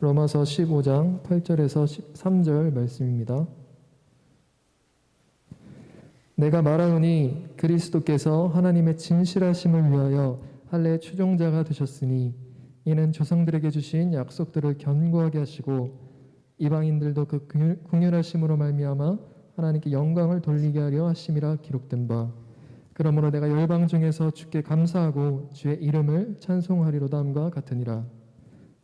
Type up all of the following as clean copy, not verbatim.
로마서 15장 8절에서 13절 말씀입니다. 내가 말하노니 그리스도께서 하나님의 진실하심을 위하여 할례의 추종자가 되셨으니 이는 조상들에게 주신 약속들을 견고하게 하시고 이방인들도 그 긍휼하심으로 말미암아 하나님께 영광을 돌리게 하려 하심이라 기록된 바. 그러므로 내가 열방 중에서 주께 감사하고 주의 이름을 찬송하리로다 함과 같으니라.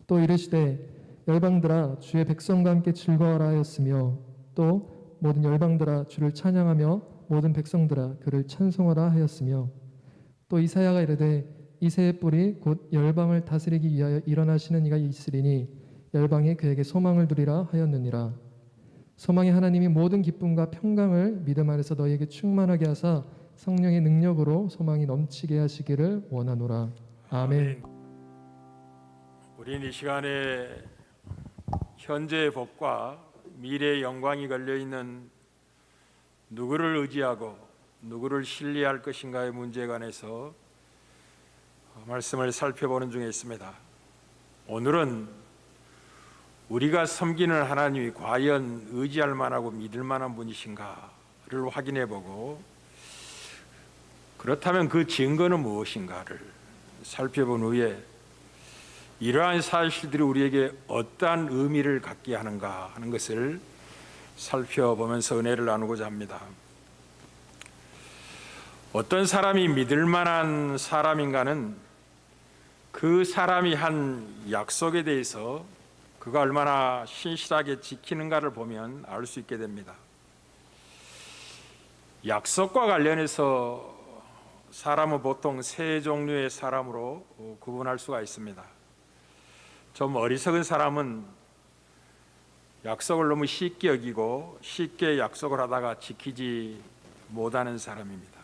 또 이르시되 열방들아 주의 백성과 함께 즐거워라 하였으며 또 모든 열방들아 주를 찬양하며 모든 백성들아 그를 찬송하라 하였으며 또 이사야가 이르되 이새의 뿔이 곧 열방을 다스리기 위하여 일어나시는 이가 있으리니 열방이 그에게 소망을 두리라 하였느니라. 소망의 하나님이 모든 기쁨과 평강을 믿음 안에서 너희에게 충만하게 하사 성령의 능력으로 소망이 넘치게 하시기를 원하노라. 아멘. 우리는 이 시간에 현재의 복과 미래의 영광이 걸려있는 누구를 의지하고 누구를 신뢰할 것인가의 문제에 관해서 말씀을 살펴보는 중에 있습니다. 오늘은 우리가 섬기는 하나님이 과연 의지할 만하고 믿을 만한 분이신가를 확인해 보고 그렇다면 그 증거는 무엇인가를 살펴본 후에 이러한 사실들이 우리에게 어떠한 의미를 갖게 하는가 하는 것을 살펴보면서 은혜를 나누고자 합니다. 어떤 사람이 믿을 만한 사람인가는 그 사람이 한 약속에 대해서 그가 얼마나 신실하게 지키는가를 보면 알 수 있게 됩니다. 약속과 관련해서 사람은 보통 세 종류의 사람으로 구분할 수가 있습니다. 좀 어리석은 사람은 약속을 너무 쉽게 여기고 쉽게 약속을 하다가 지키지 못하는 사람입니다.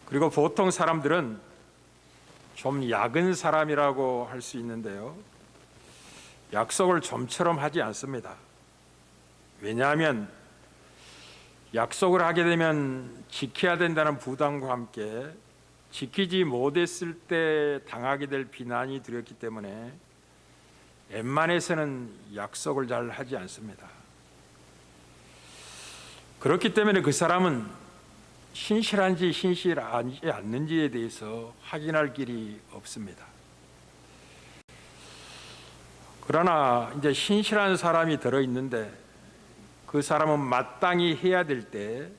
그리고 보통 사람들은 좀 약은 사람이라고 할 수 있는데요. 약속을 좀처럼 하지 않습니다. 왜냐하면 약속을 하게 되면 지켜야 된다는 부담과 함께 지키지 못했을 때 당하게 될 비난이 두렵기 때문에 웬만해서는 약속을 잘 하지 않습니다. 그렇기 때문에 그 사람은 신실한지 신실하지 않는지에 대해서 확인할 길이 없습니다. 그러나 이제 신실한 사람이 들어있는데 그 사람은 마땅히 해야 될 때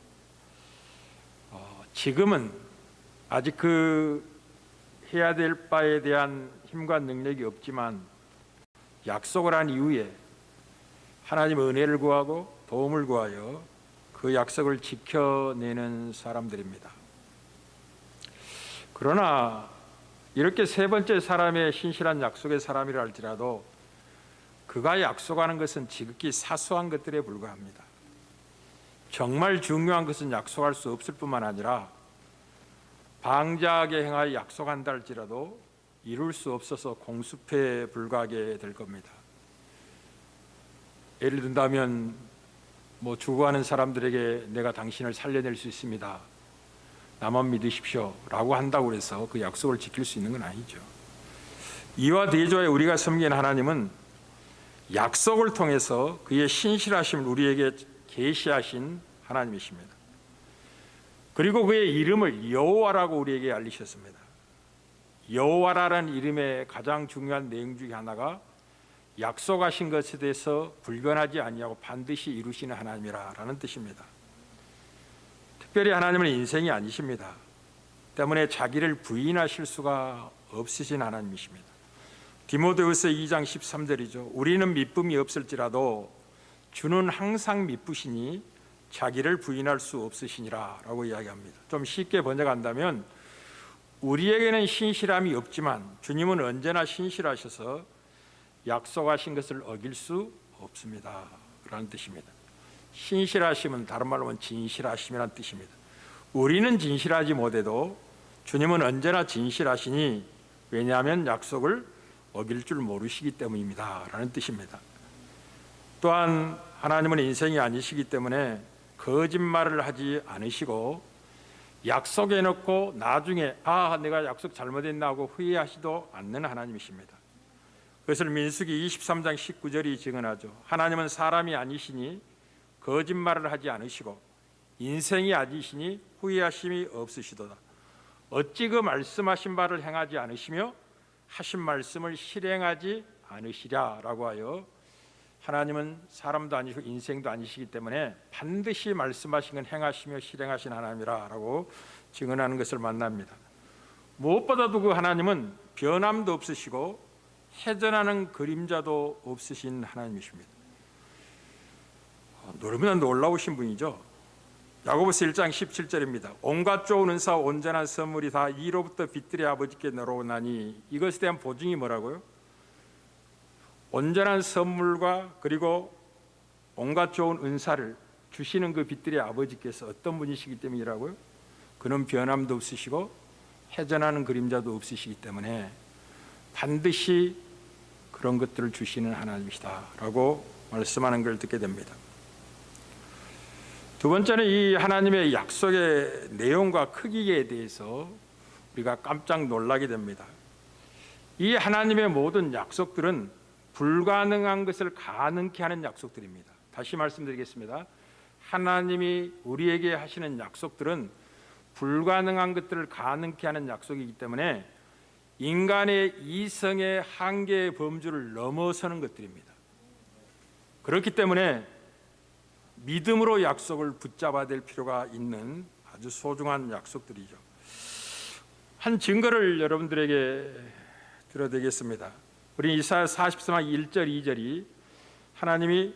지금은 아직 그 해야 될 바에 대한 힘과 능력이 없지만 약속을 한 이후에 하나님의 은혜를 구하고 도움을 구하여 그 약속을 지켜내는 사람들입니다. 그러나 이렇게 세 번째 사람의 신실한 약속의 사람이라 할지라도 그가 약속하는 것은 지극히 사소한 것들에 불과합니다. 정말 중요한 것은 약속할 수 없을 뿐만 아니라 방자하게 행하여 약속한다 할지라도 이룰 수 없어서 공수표에 불과하게 될 겁니다. 예를 든다면 죽어가는 사람들에게 내가 당신을 살려낼 수 있습니다. 나만 믿으십시오 라고 한다고 해서 그 약속을 지킬 수 있는 건 아니죠. 이와 대조해 우리가 섬기는 하나님은 약속을 통해서 그의 신실하심을 우리에게 계시하신 하나님이십니다. 그리고 그의 이름을 여호와라고 우리에게 알리셨습니다. 여호와라는 이름의 가장 중요한 내용 중에 하나가 약속하신 것에 대해서 불변하지 아니하고 반드시 이루시는 하나님이라는 뜻입니다. 특별히 하나님은 인생이 아니십니다. 때문에 자기를 부인하실 수가 없으신 하나님이십니다. 디모데후서 2장 13절이죠. 우리는 미쁨이 없을지라도 주는 항상 미쁘시니 자기를 부인할 수 없으시니라 라고 이야기합니다. 좀 쉽게 번역한다면 우리에게는 신실함이 없지만 주님은 언제나 신실하셔서 약속하신 것을 어길 수 없습니다 라는 뜻입니다. 신실하심은 다른 말로 하면 진실하심이라는 뜻입니다. 우리는 진실하지 못해도 주님은 언제나 진실하시니 왜냐하면 약속을 어길 줄 모르시기 때문입니다 라는 뜻입니다. 또한 하나님은 인생이 아니시기 때문에 거짓말을 하지 않으시고 약속해 놓고 나중에 내가 약속 잘못했나 하고 후회하시도 않는 하나님이십니다. 그것을 민수기 23장 19절이 증언하죠. 하나님은 사람이 아니시니 거짓말을 하지 않으시고 인생이 아니시니 후회하심이 없으시도다. 어찌 그 말씀하신 바를 행하지 않으시며 하신 말씀을 실행하지 않으시랴라고 하여 하나님은 사람도 아니시고 인생도 아니시기 때문에 반드시 말씀하신 건 행하시며 실행하신 하나님이라고 증언하는 것을 만납니다. 무엇보다도 그 하나님은 변함도 없으시고 해전하는 그림자도 없으신 하나님이십니다. 너무나 놀라우신 분이죠. 야고보서 1장 17절입니다. 온갖 좋은 은사와 온전한 선물이 다 이로부터 빛들의 아버지께 내려오나니, 이것에 대한 보증이 뭐라고요? 온전한 선물과 그리고 온갖 좋은 은사를 주시는 그 빛들의 아버지께서 어떤 분이시기 때문이라고요? 그는 변함도 없으시고 해전하는 그림자도 없으시기 때문에 반드시 그런 것들을 주시는 하나님이시다라고 말씀하는 걸 듣게 됩니다. 두 번째는 이 하나님의 약속의 내용과 크기에 대해서 우리가 깜짝 놀라게 됩니다. 이 하나님의 모든 약속들은 불가능한 것을 가능케 하는 약속들입니다. 다시 말씀드리겠습니다. 하나님이 우리에게 하시는 약속들은 불가능한 것들을 가능케 하는 약속이기 때문에 인간의 이성의 한계의 범주를 넘어서는 것들입니다. 그렇기 때문에 믿음으로 약속을 붙잡아야 될 필요가 있는 아주 소중한 약속들이죠. 한 증거를 여러분들에게 들어드리겠습니다. 우리 이사야 44장 1절 2절이 하나님이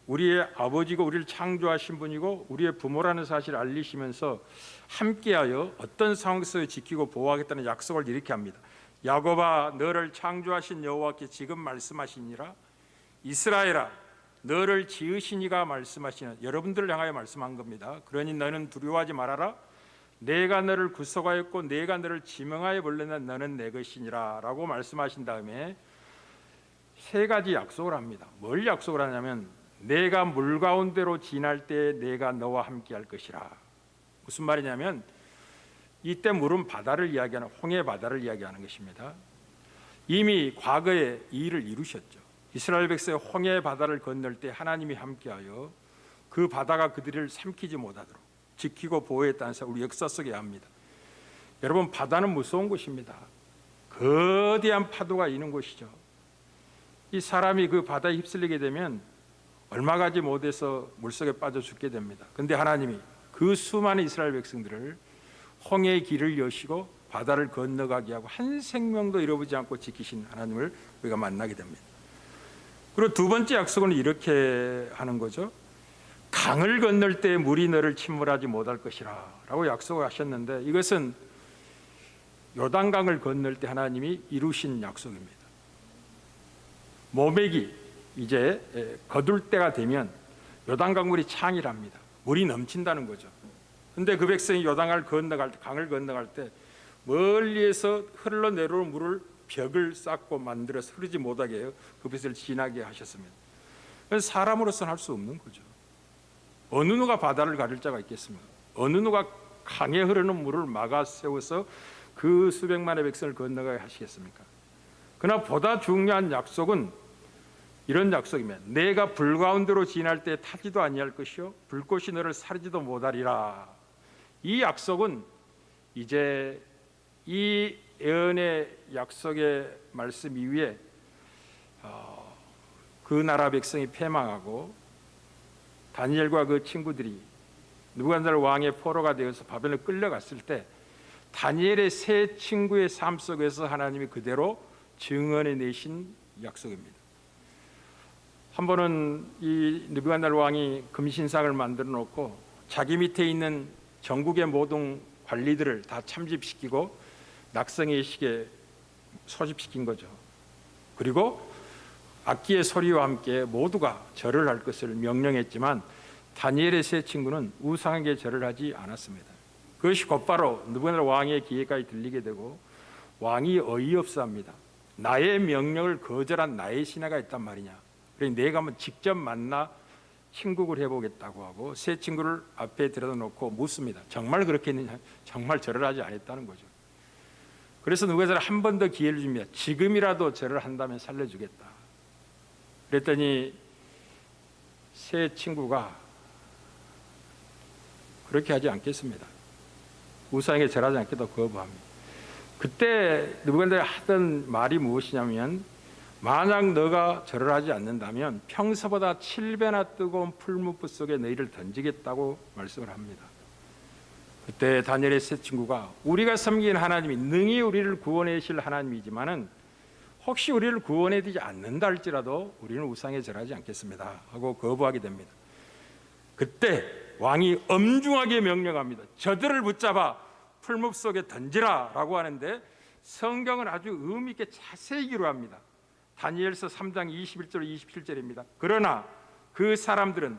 우리의 아버지고 우리를 창조하신 분이고 우리의 부모라는 사실을 알리시면서 함께하여 어떤 상황에서 지키고 보호하겠다는 약속을 이렇게 합니다. 야곱아, 너를 창조하신 여호와께 지금 말씀하시니라. 이스라엘아, 너를 지으신 이가 말씀하시는, 여러분들을 향하여 말씀한 겁니다. 그러니 너는 두려워하지 말아라. 내가 너를 구속하였고 내가 너를 지명하여 불렀는 너는 내 것이니라 라고 말씀하신 다음에 세 가지 약속을 합니다. 뭘 약속을 하냐면, 내가 물 가운데로 지날 때 내가 너와 함께 할 것이라. 무슨 말이냐면 이때 물은 바다를 이야기하는, 홍해 바다를 이야기하는 것입니다. 이미 과거에 이 일을 이루셨죠. 이스라엘 백성의 홍해 바다를 건널 때 하나님이 함께하여 그 바다가 그들을 삼키지 못하도록 지키고 보호했다는 사실 우리 역사 속에 합니다. 여러분, 바다는 무서운 곳입니다. 거대한 파도가 있는 곳이죠. 이 사람이 그 바다에 휩쓸리게 되면 얼마 가지 못해서 물속에 빠져 죽게 됩니다. 그런데 하나님이 그 수많은 이스라엘 백성들을 홍해의 길을 여시고 바다를 건너가게 하고 한 생명도 잃어보지 않고 지키신 하나님을 우리가 만나게 됩니다. 그리고 두 번째 약속은 이렇게 하는 거죠. 강을 건널 때 물이 너를 침몰하지 못할 것이라 라고 약속을 하셨는데, 이것은 요단강을 건널 때 하나님이 이루신 약속입니다. 모백이 이제 거둘 때가 되면 요단강 물이 창이랍니다. 물이 넘친다는 거죠. 그런데 그 백성이 요단강을 건너갈 때, 강을 건너갈 때 멀리에서 흘러내려오는 물을 벽을 쌓고 만들어서 흐르지 못하게 해요. 그 벽을 지나게 하셨습니다. 사람으로서는 할 수 없는 거죠. 어느 누가 바다를 가릴 자가 있겠습니까? 어느 누가 강에 흐르는 물을 막아 세워서 그 수백만의 백성을 건너가게 하시겠습니까? 그러나 보다 중요한 약속은 이런 약속이면, 내가 불 가운데로 지날 때 타지도 아니할 것이요 불꽃이 너를 사르지도 못하리라. 이 약속은 이제 이 예언의 약속의 말씀 이후에 그 나라 백성이 패망하고 다니엘과 그 친구들이 느부갓네살 왕의 포로가 되어서 바벨론에 끌려갔을 때 다니엘의 세 친구의 삶 속에서 하나님이 그대로 증언해 내신 약속입니다. 한 번은 이 느부갓네살 왕이 금신상을 만들어 놓고 자기 밑에 있는 전국의 모든 관리들을 다 참집시키고 낙성의 시기에 소집시킨 거죠. 그리고 악기의 소리와 함께 모두가 절을 할 것을 명령했지만 다니엘의 세 친구는 우상에게 절을 하지 않았습니다. 그것이 곧바로 느부갓네살 왕의 귀에까지 들리게 되고 왕이 어이없어합니다. 나의 명령을 거절한 나의 신하가 있단 말이냐. 그러니 내가 한번 직접 만나 친국을 해보겠다고 하고 세 친구를 앞에 들여다 놓고 묻습니다. 정말 그렇게 했느냐? 정말 절을 하지 않았다는 거죠. 그래서 누가서 한 번 더 기회를 줍니다. 지금이라도 절을 한다면 살려주겠다. 그랬더니 새 친구가 그렇게 하지 않겠습니다. 우상에게 절하지 않겠다고 거부합니다. 그때 누구한테 하던 말이 무엇이냐면, 만약 너가 절을 하지 않는다면 평소보다 7배나 뜨거운 풀무불 속에 너희를 던지겠다고 말씀을 합니다. 그때 다니엘의 새 친구가, 우리가 섬기는 하나님이 능히 우리를 구원해 주실 하나님이지만은 혹시 우리를 구원해 주지 않는다 할지라도 우리는 우상에 절하지 않겠습니다 하고 거부하게 됩니다. 그때 왕이 엄중하게 명령합니다. 저들을 붙잡아 풀무 속에 던지라 라고 하는데, 성경은 아주 의미 있게 자세히 기록합니다. 다니엘서 3장 21절 27절입니다. 그러나 그 사람들은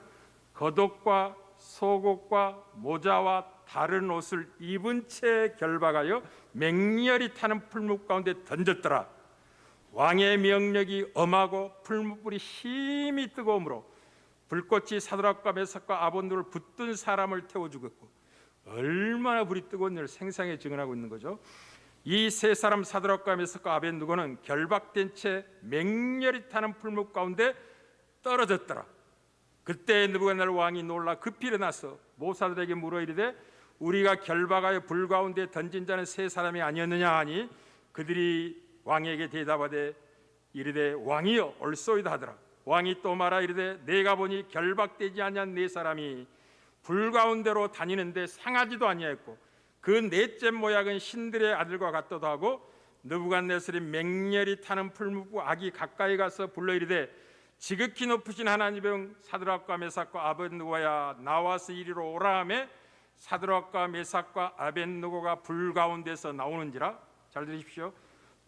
겉옷과 속옷과 모자와 다른 옷을 입은 채 결박하여 맹렬히 타는 풀무 가운데 던졌더라. 왕의 명령이 엄하고 풀무불이 심히 뜨거우므로 불꽃이 사드락과 메삭과 아벤노고를 붙든 사람을 태워 죽였고, 얼마나 불이 뜨거운지를 생생하게 증언하고 있는 거죠. 이 세 사람 사드락과 메삭과 아벤노고는 결박된 채 맹렬히 타는 풀무 가운데 떨어졌더라. 그때 느부갓네살 왕이 놀라 급히 일어나서 모사들에게 물어 이르되, 우리가 결박하여 불 가운데 던진 자는 세 사람이 아니었느냐 하니, 그들이 왕에게 대답하되 이르되 왕이여 옳소이다 하더라. 왕이 또 말하 이르되 내가 보니 결박되지 아니한 네 사람이 불 가운데로 다니는데 상하지도 아니하였고, 그 넷째 모양은 신들의 아들과 같도도 하고, 느부갓네살이 맹렬히 타는 풀무불 악이 가까이 가서 불러 이르되, 지극히 높으신 하나님의 종 사드락과 메삭과 아벤느고야 나와서 이리로 오라 하매, 사드락과 메삭과 아벤느고가 불 가운데서 나오는지라. 잘 들으십시오.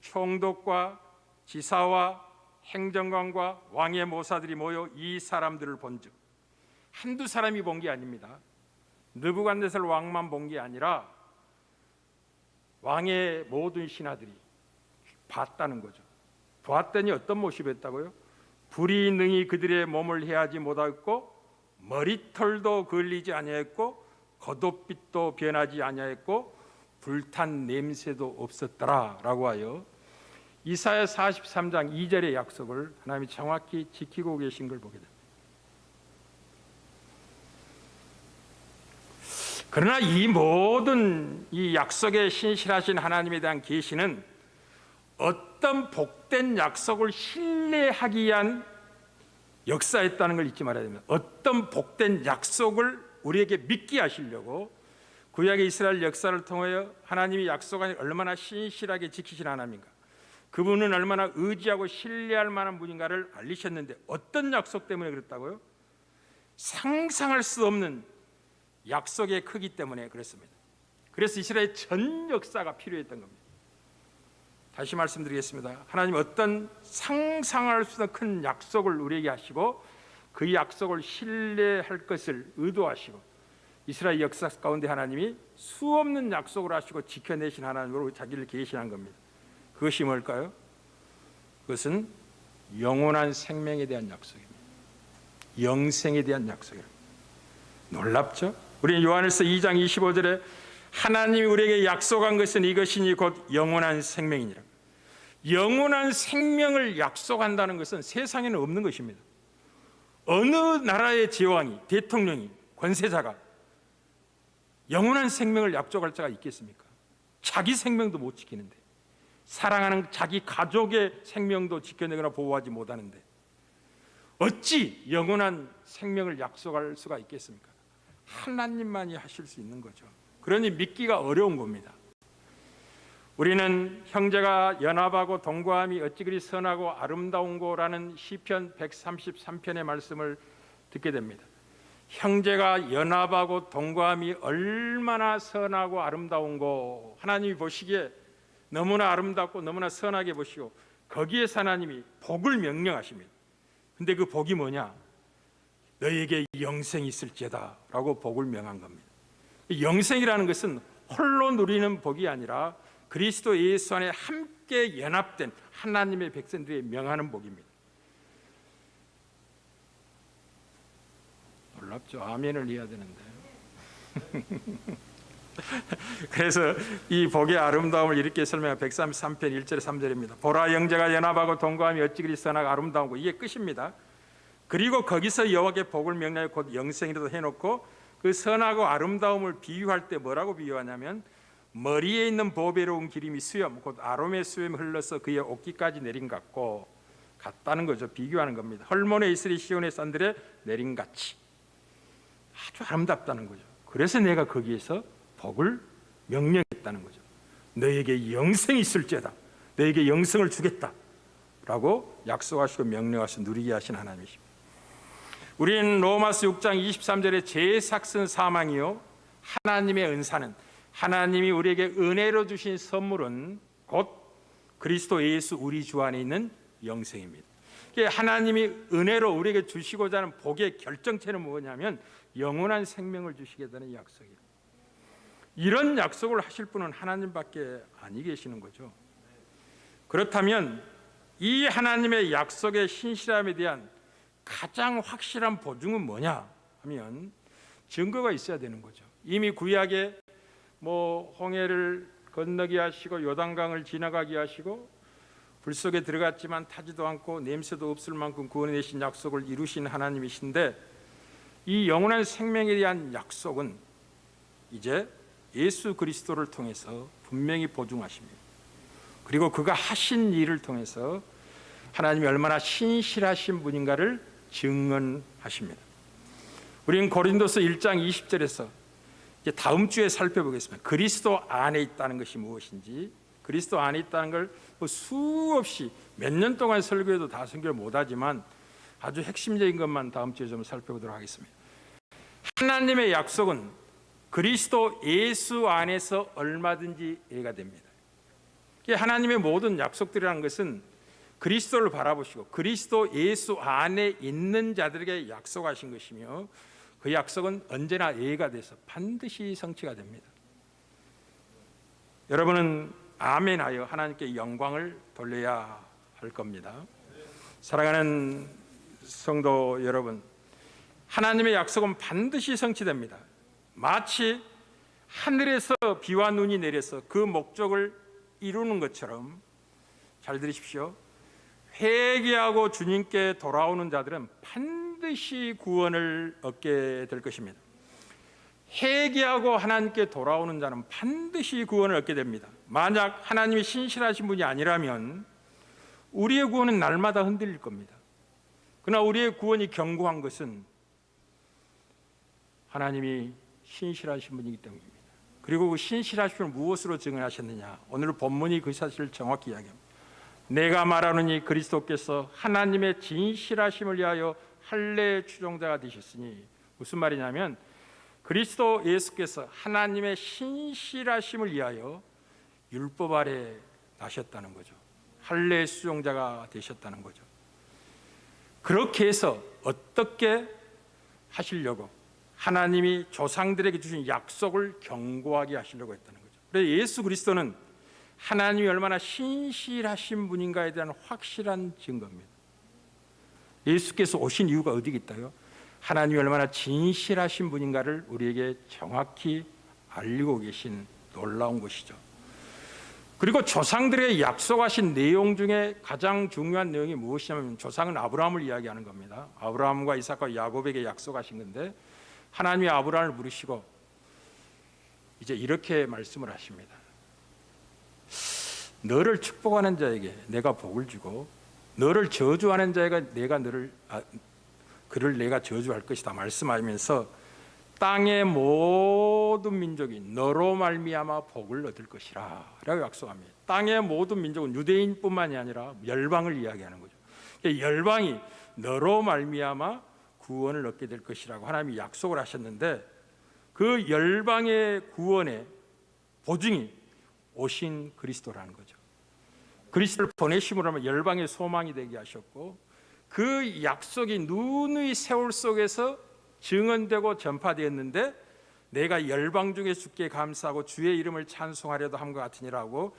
총독과 지사와 행정관과 왕의 모사들이 모여 이 사람들을 본즉, 한두 사람이 본 게 아닙니다. 느부갓네살 왕만 본 게 아니라 왕의 모든 신하들이 봤다는 거죠. 보았더니 어떤 모습이 었다고요? 불이 능히 그들의 몸을 해하지 못하였고, 머리털도 걸리지 아니하였고, 겉옷빛도 변하지 아니하였고, 불탄 냄새도 없었더라라고 하여 이사야 43장 2절의 약속을 하나님이 정확히 지키고 계신 걸 보게 됩니다. 그러나 이 모든 이 약속에 신실하신 하나님에 대한 계시는 어떤 복된 약속을 신뢰하기 위한 역사였다는 걸 잊지 말아야 됩니다. 어떤 복된 약속을 우리에게 믿게 하시려고 구약의 이스라엘 역사를 통하여 하나님이 약속한 얼마나 신실하게 지키신 하나님인가, 그분은 얼마나 의지하고 신뢰할 만한 분인가를 알리셨는데, 어떤 약속 때문에 그랬다고요? 상상할 수 없는 약속의 크기 때문에 그랬습니다. 그래서 이스라엘 전 역사가 필요했던 겁니다. 다시 말씀드리겠습니다. 하나님 어떤 상상할 수 없는 큰 약속을 우리에게 하시고, 그 약속을 신뢰할 것을 의도하시고, 이스라엘 역사 가운데 하나님이 수없는 약속을 하시고 지켜내신 하나님으로 자기를 계시한 겁니다. 그것이 뭘까요? 그것은 영원한 생명에 대한 약속입니다. 영생에 대한 약속입니다. 놀랍죠? 우리는 요한일서 2장 25절에 하나님이 우리에게 약속한 것은 이것이니 곧 영원한 생명이니라. 영원한 생명을 약속한다는 것은 세상에는 없는 것입니다. 어느 나라의 제왕이, 대통령이, 권세자가 영원한 생명을 약속할 자가 있겠습니까? 자기 생명도 못 지키는데, 사랑하는 자기 가족의 생명도 지켜내거나 보호하지 못하는데 어찌 영원한 생명을 약속할 수가 있겠습니까? 하나님만이 하실 수 있는 거죠. 그러니 믿기가 어려운 겁니다. 우리는 형제가 연합하고 동거함이 어찌 그리 선하고 아름다운 거라는 시편 133편의 말씀을 듣게 됩니다. 형제가 연합하고 동거함이 얼마나 선하고 아름다운 거, 하나님이 보시기에 너무나 아름답고 너무나 선하게 보시고, 거기에서 하나님이 복을 명령하십니다. 근데 그 복이 뭐냐? 너희에게 영생이 있을지어다 라고 복을 명한 겁니다. 영생이라는 것은 홀로 누리는 복이 아니라 그리스도 예수 안에 함께 연합된 하나님의 백성들이 명하는 복입니다. 놀랍죠? 아멘을 해야 되는데 그래서 이 복의 아름다움을 이렇게 설명한 133편 1절에 3절입니다. 보라, 영제가 연합하고 동거함이 어찌 그리 선하고 아름다운고. 이게 끝입니다. 그리고 거기서 여호와께 복을 명령하여 곧 영생이라도 해놓고 그 선하고 아름다움을 비유할 때 뭐라고 비유하냐면 머리에 있는 보배로운 기름이 수염, 곧 아롬의 수염이 흘러서 그의 옷깃까지 내린 것 같고 같다는 거죠. 비교하는 겁니다. 헐몬의 이슬이 시온의 산들에 내린 같이 아주 아름답다는 거죠. 그래서 내가 거기에서 복을 명령했다는 거죠. 너에게 영생이 있을지어다. 너에게 영생을 주겠다 라고 약속하시고 명령하시고 누리게 하신 하나님이십니다. 우리는 로마서 6장 23절에 제 삭슨 사망이요 하나님의 은사는, 하나님이 우리에게 은혜로 주신 선물은 곧 그리스도 예수 우리 주 안에 있는 영생입니다. 하나님이 은혜로 우리에게 주시고자 하는 복의 결정체는 뭐냐면 영원한 생명을 주시겠다는 약속이에요. 이런 약속을 하실 분은 하나님밖에 아니 계시는 거죠. 그렇다면 이 하나님의 약속의 신실함에 대한 가장 확실한 보증은 뭐냐 하면 증거가 있어야 되는 거죠. 이미 구약에 홍해를 건너게 하시고 요단강을 지나가게 하시고 불 속에 들어갔지만 타지도 않고 냄새도 없을 만큼 구원해내신 약속을 이루신 하나님이신데, 이 영원한 생명에 대한 약속은 이제 예수 그리스도를 통해서 분명히 보증하십니다. 그리고 그가 하신 일을 통해서 하나님이 얼마나 신실하신 분인가를 증언하십니다. 우리는 고린도서 1장 20절에서 이제 다음 주에 살펴보겠습니다. 그리스도 안에 있다는 것이 무엇인지, 그리스도 안에 있다는 걸 수없이 몇 년 동안 설교해도 다 설교를 못하지만 아주 핵심적인 것만 다음 주에 좀 살펴보도록 하겠습니다. 하나님의 약속은 그리스도 예수 안에서 얼마든지 이해가 됩니다. 하나님의 모든 약속들이라는 것은 그리스도를 바라보시고 그리스도 예수 안에 있는 자들에게 약속하신 것이며, 그 약속은 언제나 이해가 돼서 반드시 성취가 됩니다. 여러분은 아멘하여 하나님께 영광을 돌려야 할 겁니다. 사랑하는 성도 여러분, 하나님의 약속은 반드시 성취됩니다. 마치 하늘에서 비와 눈이 내려서 그 목적을 이루는 것처럼, 잘 들으십시오. 회개하고 주님께 돌아오는 자들은 반드시 구원을 얻게 될 것입니다. 회개하고 하나님께 돌아오는 자는 반드시 구원을 얻게 됩니다. 만약 하나님이 신실하신 분이 아니라면 우리의 구원은 날마다 흔들릴 겁니다. 그러나 우리의 구원이 견고한 것은 하나님이 신실하신 분이기 때문입니다. 그리고 그 신실하신 분을 무엇으로 증언하셨느냐? 오늘 본문이 그 사실을 정확히 이야기합니다. 내가 말하노니 그리스도께서 하나님의 진실하심을 위하여 할례의 추종자가 되셨으니, 무슨 말이냐면 그리스도 예수께서 하나님의 신실하심을 위하여 율법 아래 나셨다는 거죠. 할례의 수종자가 되셨다는 거죠. 그렇게 해서 어떻게 하시려고? 하나님이 조상들에게 주신 약속을 견고하게 하시려고 했다는 거죠. 그래서 예수 그리스도는 하나님이 얼마나 신실하신 분인가에 대한 확실한 증거입니다. 예수께서 오신 이유가 어디 있다요? 하나님이 얼마나 진실하신 분인가를 우리에게 정확히 알리고 계신 놀라운 것이죠. 그리고 조상들에게 약속하신 내용 중에 가장 중요한 내용이 무엇이냐면, 조상은 아브라함을 이야기하는 겁니다. 아브라함과 이삭과 야곱에게 약속하신 건데, 하나님이 아브라함을 부르시고 이제 이렇게 말씀을 하십니다. 너를 축복하는 자에게 내가 복을 주고 너를 저주하는 자에게 그를 내가 저주할 것이다 말씀하면서 땅의 모든 민족이 너로 말미암아 복을 얻을 것이라 라고 약속합니다. 땅의 모든 민족은 유대인뿐만이 아니라 열방을 이야기하는 거죠. 열방이 너로 말미암아 구원을 얻게 될 것이라고 하나님이 약속을 하셨는데, 그 열방의 구원의 보증이 오신 그리스도라는 거죠. 그리스도를 보내심으로 하면 열방의 소망이 되게 하셨고, 그 약속이 누누이 세월 속에서 증언되고 전파되었는데, 내가 열방 중에 주께 감사하고 주의 이름을 찬송하려도 함과 같으니라고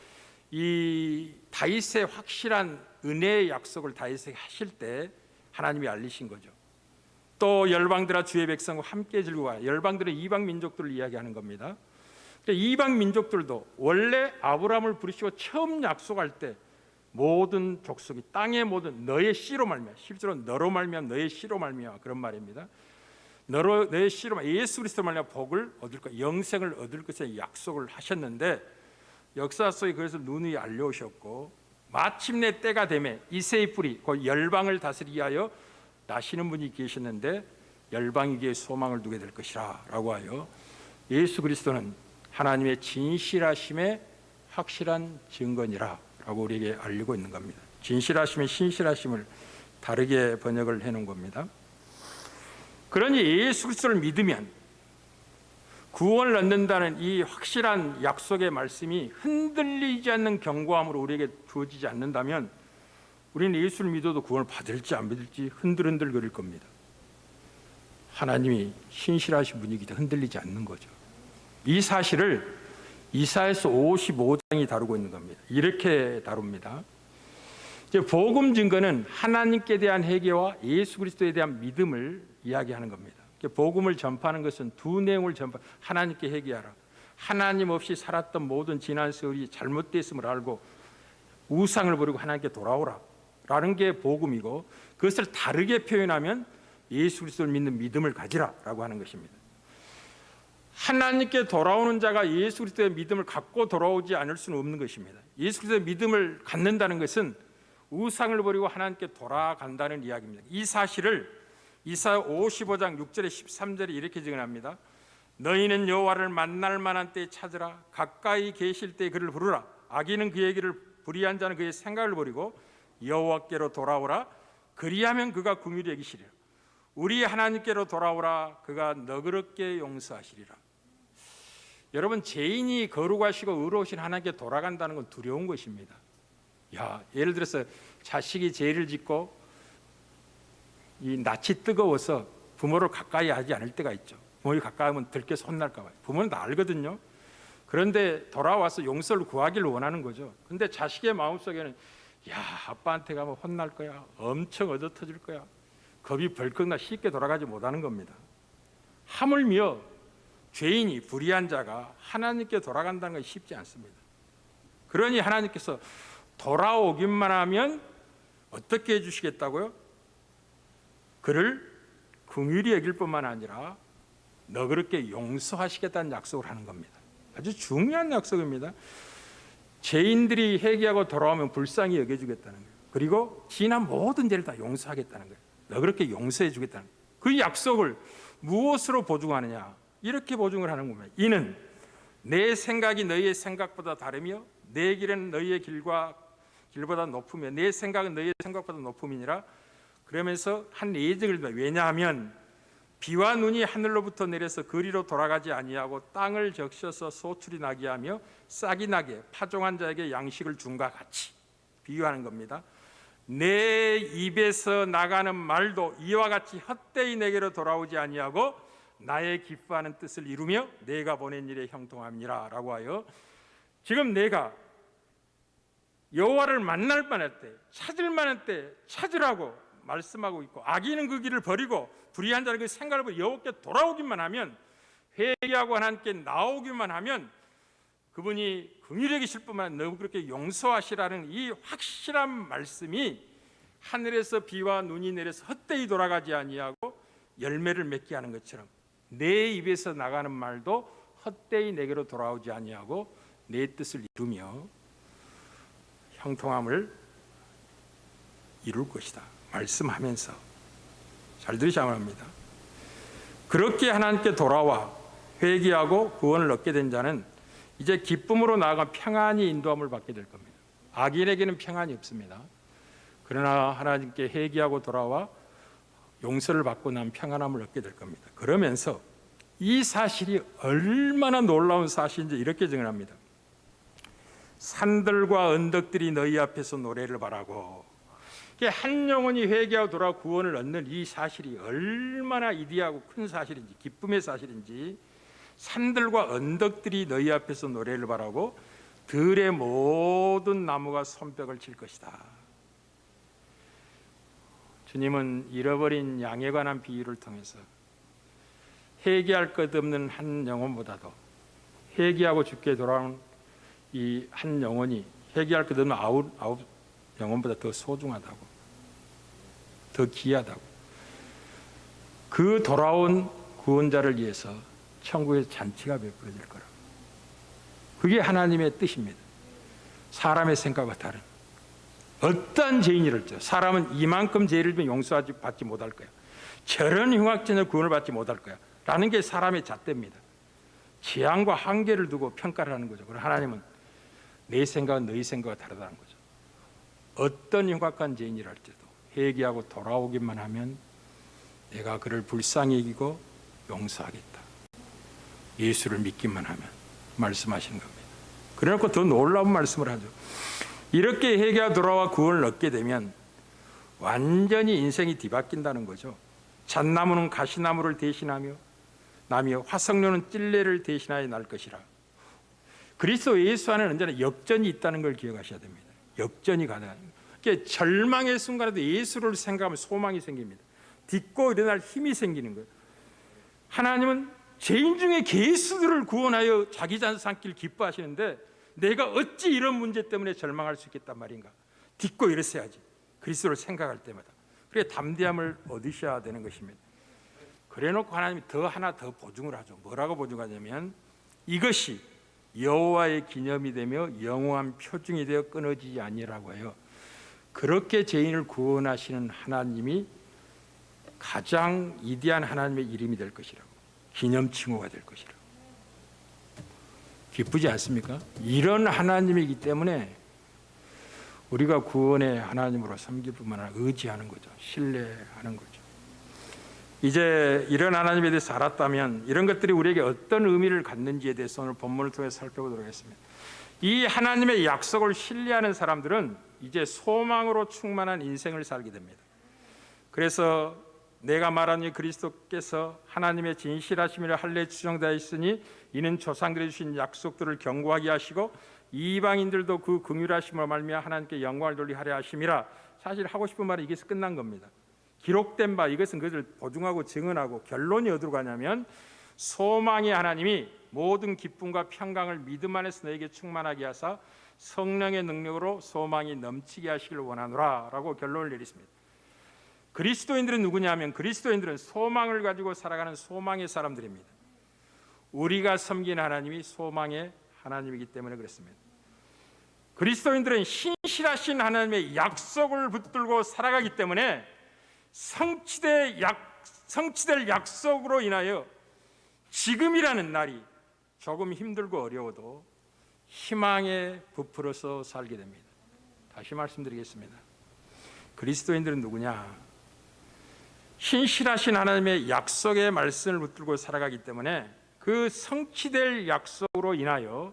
이 다윗의 확실한 은혜의 약속을 다윗에게 하실 때 하나님이 알리신 거죠. 또 열방들아 주의 백성과 함께 즐거워하라. 열방들은 이방 민족들을 이야기하는 겁니다. 이방 민족들도 원래 아브라함을 부르시고 처음 약속할 때 모든 족속이 땅의 모든 너의 씨로 말미암아, 실제로 너로 말미암아, 너의 씨로 말미암아 그런 말입니다. 너의 씨로 말미암아 예수 그리스도 말미암아 복을 얻을 것, 영생을 얻을 것에 약속을 하셨는데 역사 속에 그래서 누누이 알려오셨고 마침내 때가 되매 이새의 뿌리 곧 열방을 다스리기 위하여 나시는 분이 계셨는데 열방에게 소망을 두게 될 것이라 라고 하여 예수 그리스도는 하나님의 진실하심의 확실한 증거니라 라고 우리에게 알리고 있는 겁니다. 진실하심의 신실하심을 다르게 번역을 해놓은 겁니다. 그러니 예수 그리스도를 믿으면 구원을 얻는다는 이 확실한 약속의 말씀이 흔들리지 않는 견고함으로 우리에게 주어지지 않는다면 우리는 예수를 믿어도 구원을 받을지 안 받을지 흔들흔들 거릴 겁니다. 하나님이 신실하신 분이기 때문에 흔들리지 않는 거죠. 이 사실을 이사야서 55장이 다루고 있는 겁니다. 이렇게 다룹니다. 이제 복음 증거는 하나님께 대한 회개와 예수 그리스도에 대한 믿음을 이야기하는 겁니다. 복음을 전파하는 것은 두 내용을 하나님께 회개하라. 하나님 없이 살았던 모든 지난 세월이 잘못됐음을 알고 우상을 버리고 하나님께 돌아오라 라는 게 복음이고, 그것을 다르게 표현하면 예수 그리스도를 믿는 믿음을 가지라라고 하는 것입니다. 하나님께 돌아오는 자가 예수 그리스도의 믿음을 갖고 돌아오지 않을 수는 없는 것입니다. 예수 그리스도의 믿음을 갖는다는 것은 우상을 버리고 하나님께 돌아간다는 이야기입니다. 이 사실을 이사야 55장 6절에 13절에 이렇게 증언합니다. 너희는 여호와를 만날 만한 때에 찾으라. 가까이 계실 때에 그를 부르라. 악인은 그의 길을 불의한 자는 그의 생각을 버리고 여호와께로 돌아오라. 그리하면 그가 긍휼히 여기시리라. 우리 하나님께로 돌아오라. 그가 너그럽게 용서하시리라. 여러분, 죄인이 거룩하시고 의로우신 하나님께 돌아간다는 건 두려운 것입니다. 예를 들어서 자식이 죄를 짓고 이 낯이 뜨거워서 부모를 가까이 하지 않을 때가 있죠. 부모를 가까이 하면 들켜서 혼날까 봐요. 부모는 다 알거든요. 그런데 돌아와서 용서를 구하기를 원하는 거죠. 근데 자식의 마음속에는 아빠한테 가면 혼날 거야. 엄청 얻어 터질 거야. 겁이 벌컥 나 쉽게 돌아가지 못하는 겁니다. 하물며 죄인이 불의한 자가 하나님께 돌아간다는 건 쉽지 않습니다. 그러니 하나님께서 돌아오기만 하면 어떻게 해주시겠다고요? 그를 긍휼히 여길 뿐만 아니라 너그럽게 용서하시겠다는 약속을 하는 겁니다. 아주 중요한 약속입니다. 죄인들이 회개하고 돌아오면 불쌍히 여겨주겠다는 거예요. 그리고 지난 모든 죄를 다 용서하겠다는 거예요. 너그럽게 용서해 주겠다는 거예요. 그 약속을 무엇으로 보증하느냐? 이렇게 보증을 하는 겁니다. 이는 내 생각이 너희의 생각보다 다르며 내 길은 너희의 길보다 높으며 내 생각은 너희의 생각보다 높음이니라. 그러면서 한 예증을 듭니다. 왜냐하면 비와 눈이 하늘로부터 내려서 그리로 돌아가지 아니하고 땅을 적셔서 소출이 나게 하며 싹이 나게 파종한 자에게 양식을 준과 같이 비유하는 겁니다. 내 입에서 나가는 말도 이와 같이 헛되이 내게로 돌아오지 아니하고 나의 기뻐하는 뜻을 이루며 내가 보낸 일에 형통함이니라 라고 하여, 지금 내가 여호와를 만날 만할 때, 찾을 만한 때 찾으라고 말씀하고 있고, 악인은 그 길을 버리고 불의한 자는 그 생각을 버리고 여호와께 돌아오기만 하면, 회개하고 하나님께 나오기만 하면 그분이 긍휼히 여기실 뿐만 아니라 너무 그렇게 용서하시라는 이 확실한 말씀이 하늘에서 비와 눈이 내려서 헛되이 돌아가지 아니하고 열매를 맺게 하는 것처럼 내 입에서 나가는 말도 헛되이 내게로 돌아오지 아니하고 내 뜻을 이루며 형통함을 이룰 것이다 말씀하면서, 잘 들으시기 바랍니다. 그렇게 하나님께 돌아와 회개하고 구원을 얻게 된 자는 이제 기쁨으로 나아가 평안히 인도함을 받게 될 겁니다. 악인에게는 평안이 없습니다. 그러나 하나님께 회개하고 돌아와 용서를 받고 난 평안함을 얻게 될 겁니다. 그러면서 이 사실이 얼마나 놀라운 사실인지 이렇게 증언합니다. 산들과 언덕들이 너희 앞에서 노래를 바라고. 한 영혼이 회개하고 돌아와 구원을 얻는 이 사실이 얼마나 이디하고 큰 사실인지, 기쁨의 사실인지, 산들과 언덕들이 너희 앞에서 노래를 바라고 들의 모든 나무가 손뼉을 칠 것이다. 주님은 잃어버린 양에 관한 비유를 통해서 회개할 것 없는 한 영혼보다도 회개하고 죽게 돌아오는 이 한 영혼이 회개할 것 없는 아홉 영혼보다 더 소중하다고, 더 귀하다고. 그 돌아온 구원자를 위해서 천국에서 잔치가 베풀어질 거라고. 그게 하나님의 뜻입니다. 사람의 생각과 다른. 어떠한 죄인이랄지라도 사람은 이만큼 죄를 지면 용서하지 받지 못할 거야, 저런 흉악죄는 구원을 받지 못할 거야 라는 게 사람의 잣대입니다. 재앙과 한계를 두고 평가를 하는 거죠. 그러나 하나님은 내 생각은 너희 생각과 다르다는 거죠. 어떤 흉악한 죄인이랄지라도 회개하고 돌아오기만 하면 내가 그를 불쌍히 여기고 용서하겠다. 예수를 믿기만 하면 말씀하시는 겁니다. 그래놓고 더 놀라운 말씀을 하죠. 이렇게 회개하고 돌아와 구원을 얻게 되면 완전히 인생이 뒤바뀐다는 거죠. 잣나무는 가시나무를 대신하며 화석류는 찔레를 대신하여 날 것이라. 그리스도 예수 안에는 언제나 역전이 있다는 걸 기억하셔야 됩니다. 역전이 가능한. 그러니까 절망의 순간에도 예수를 생각하면 소망이 생깁니다. 딛고 일어날 힘이 생기는 거예요. 하나님은 죄인 중에 괴수들을 구원하여 자기 자녀 삼기를 기뻐하시는데 내가 어찌 이런 문제 때문에 절망할 수 있겠단 말인가. 딛고 일어서야지. 그리스도를 생각할 때마다. 그래 담대함을 얻으셔야 되는 것입니다. 그래놓고 하나님이 하나 더 보증을 하죠. 뭐라고 보증하냐면 이것이 여호와의 기념이 되며 영원한 표징이 되어 끊어지지 아니라고 해요. 그렇게 죄인을 구원하시는 하나님이 가장 위대한 하나님의 이름이 될 것이라고, 기념 칭호가 될 것이라고. 기쁘지 않습니까? 이런 하나님이기 때문에 우리가 구원의 하나님으로 섬길 뿐만 아니라 의지하는 거죠. 신뢰하는 거죠. 이제 이런 하나님에 대해서 알았다면 이런 것들이 우리에게 어떤 의미를 갖는지에 대해서 오늘 본문을 통해 살펴보도록 하겠습니다. 이 하나님의 약속을 신뢰하는 사람들은 이제 소망으로 충만한 인생을 살게 됩니다. 그래서 내가 말한 이 그리스도께서 하나님의 진실하심이라 할례 추정되어 있으니 이는 조상들이 주신 약속들을 견고하게 하시고 이방인들도 그 긍휼하심으로 말미암아 하나님께 영광을 돌리게 하려 하심이라. 사실 하고 싶은 말은 이게서 끝난 겁니다. 기록된 바 이것은 그것을 보증하고 증언하고 결론이 어디로 가냐면 소망의 하나님이 모든 기쁨과 평강을 믿음 안에서 너에게 충만하게 하사 성령의 능력으로 소망이 넘치게 하시길 원하노라 라고 결론을 내렸습니다. 그리스도인들은 누구냐면 그리스도인들은 소망을 가지고 살아가는 소망의 사람들입니다. 우리가 섬기는 하나님이 소망의 하나님이기 때문에 그렇습니다. 그리스도인들은 신실하신 하나님의 약속을 붙들고 살아가기 때문에 성취될 약속으로 인하여 지금이라는 날이 조금 힘들고 어려워도 희망에 부풀어서 살게 됩니다. 다시 말씀드리겠습니다. 그리스도인들은 누구냐? 신실하신 하나님의 약속의 말씀을 붙들고 살아가기 때문에 그 성취될 약속으로 인하여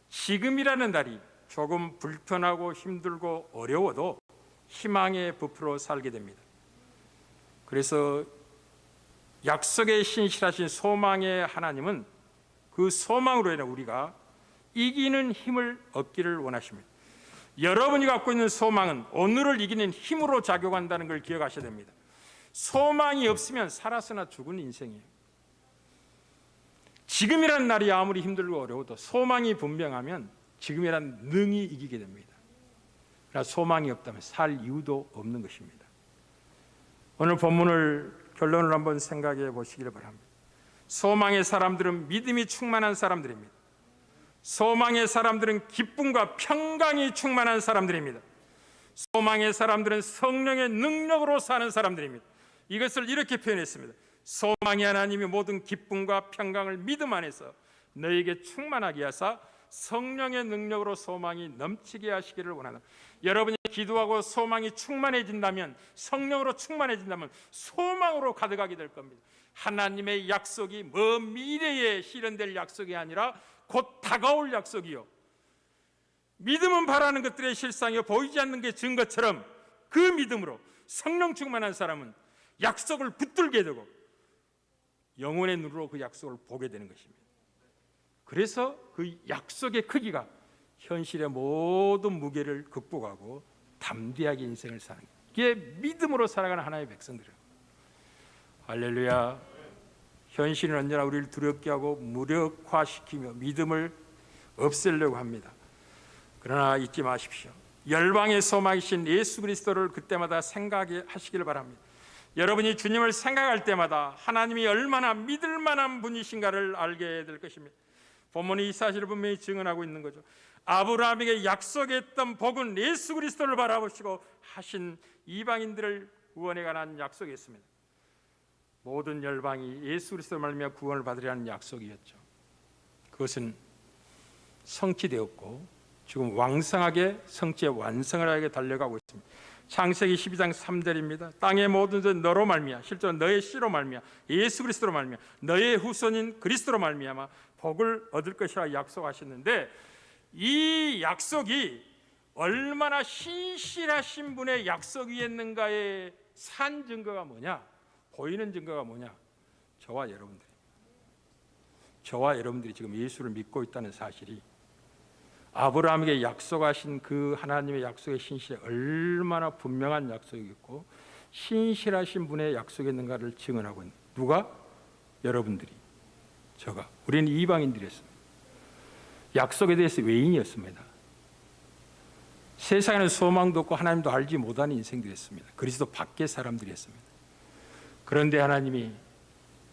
지금이라는 날이 조금 불편하고 힘들고 어려워도 희망에 부풀어 살게 됩니다. 그래서 약속에 신실하신 소망의 하나님은 그 소망으로 인해 우리가 이기는 힘을 얻기를 원하십니다. 여러분이 갖고 있는 소망은 오늘을 이기는 힘으로 작용한다는 걸 기억하셔야 됩니다. 소망이 없으면 살아서나 죽은 인생이에요. 지금이라는 날이 아무리 힘들고 어려워도 소망이 분명하면 지금이라는 능히 이기게 됩니다. 그러나 소망이 없다면 살 이유도 없는 것입니다. 오늘 본문을 결론을 한번 생각해 보시기를 바랍니다. 소망의 사람들은 믿음이 충만한 사람들입니다. 소망의 사람들은 기쁨과 평강이 충만한 사람들입니다. 소망의 사람들은 성령의 능력으로 사는 사람들입니다. 이것을 이렇게 표현했습니다. 소망의 하나님이 모든 기쁨과 평강을 믿음 안에서 너에게 충만하게 하사 성령의 능력으로 소망이 넘치게 하시기를 원한다. 여러분이 기도하고 소망이 충만해진다면, 성령으로 충만해진다면 소망으로 가득하게 될 겁니다. 하나님의 약속이 먼 미래에 실현될 약속이 아니라 곧 다가올 약속이요, 믿음은 바라는 것들의 실상이요 보이지 않는 게 증거처럼 그 믿음으로 성령 충만한 사람은 약속을 붙들게 되고 영혼의 눈으로 그 약속을 보게 되는 것입니다. 그래서 그 약속의 크기가 현실의 모든 무게를 극복하고 담대하게 인생을 사는 거예요. 이게 믿음으로 살아가는 하나님의 백성들이에요. 할렐루야. 현실은 언제나 우리를 두렵게 하고 무력화시키며 믿음을 없애려고 합니다. 그러나 잊지 마십시오. 열방의 소망이신 예수 그리스도를 그때마다 생각하시기를 바랍니다. 여러분이 주님을 생각할 때마다 하나님이 얼마나 믿을 만한 분이신가를 알게 될 것입니다. 본문이 이 사실을 분명히 증언하고 있는 거죠. 아브라함에게 약속했던 복은 예수 그리스도를 바라보시고 하신 이방인들을 구원에 관한 약속이었습니다. 모든 열방이 예수 그리스도를 말미암아 구원을 받으리라는 약속이었죠. 그것은 성취되었고 지금 왕성하게 성취의 완성을 하게 달려가고 있습니다. 창세기 12장 3절입니다. 땅의 모든 것 너로 말미암아, 실제로 너의 씨로 말미암아, 예수 그리스도로 말미암아, 너의 후손인 그리스도로 말미암아 복을 얻을 것이라 약속하셨는데, 이 약속이 얼마나 신실하신 분의 약속이었는가의 산 증거가 뭐냐? 보이는 증거가 뭐냐? 저와 여러분들이 지금 예수를 믿고 있다는 사실이 아브라함에게 약속하신 그 하나님의 약속의 신실에 얼마나 분명한 약속이었고 신실하신 분의 약속이었는가를 증언하고 있는, 누가? 여러분들이, 저가. 우리는 이방인들이었습니다. 약속에 대해서 외인이었습니다. 세상에는 소망도 없고 하나님도 알지 못하는 인생들이었습니다. 그리스도 밖의 사람들이었습니다. 그런데 하나님이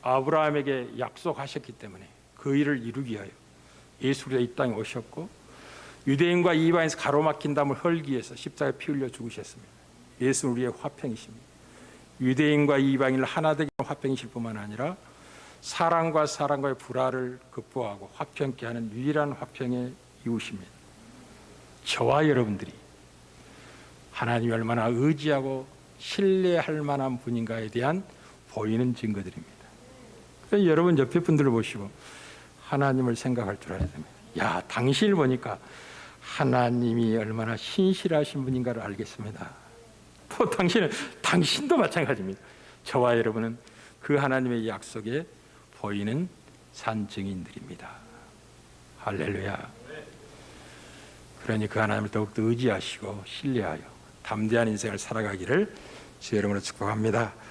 아브라함에게 약속하셨기 때문에 그 일을 이루기 위하여 예수 그리스도 이 땅에 오셨고 유대인과 이방인에서 가로막힌 담을 헐기 위해서 십자가에 피 흘려 죽으셨습니다. 예수는 우리의 화평이십니다. 유대인과 이방인을 하나 되게 하는 화평이실 뿐만 아니라 사랑과 사랑과의 불화를 극복하고 화평케 하는 유일한 화평의 이웃입니다. 저와 여러분들이 하나님이 얼마나 의지하고 신뢰할 만한 분인가에 대한 보이는 증거들입니다. 그래서 여러분 옆에 분들을 보시고 하나님을 생각할 줄 알아야 됩니다. 야, 당신을 보니까 하나님이 얼마나 신실하신 분인가를 알겠습니다. 또 당신도 마찬가지입니다. 저와 여러분은 그 하나님의 약속에 보이는 산 증인들입니다. 할렐루야. 그러니 그 하나님을 더욱더 의지하시고 신뢰하여 담대한 인생을 살아가기를 주의 이름으로 축복합니다.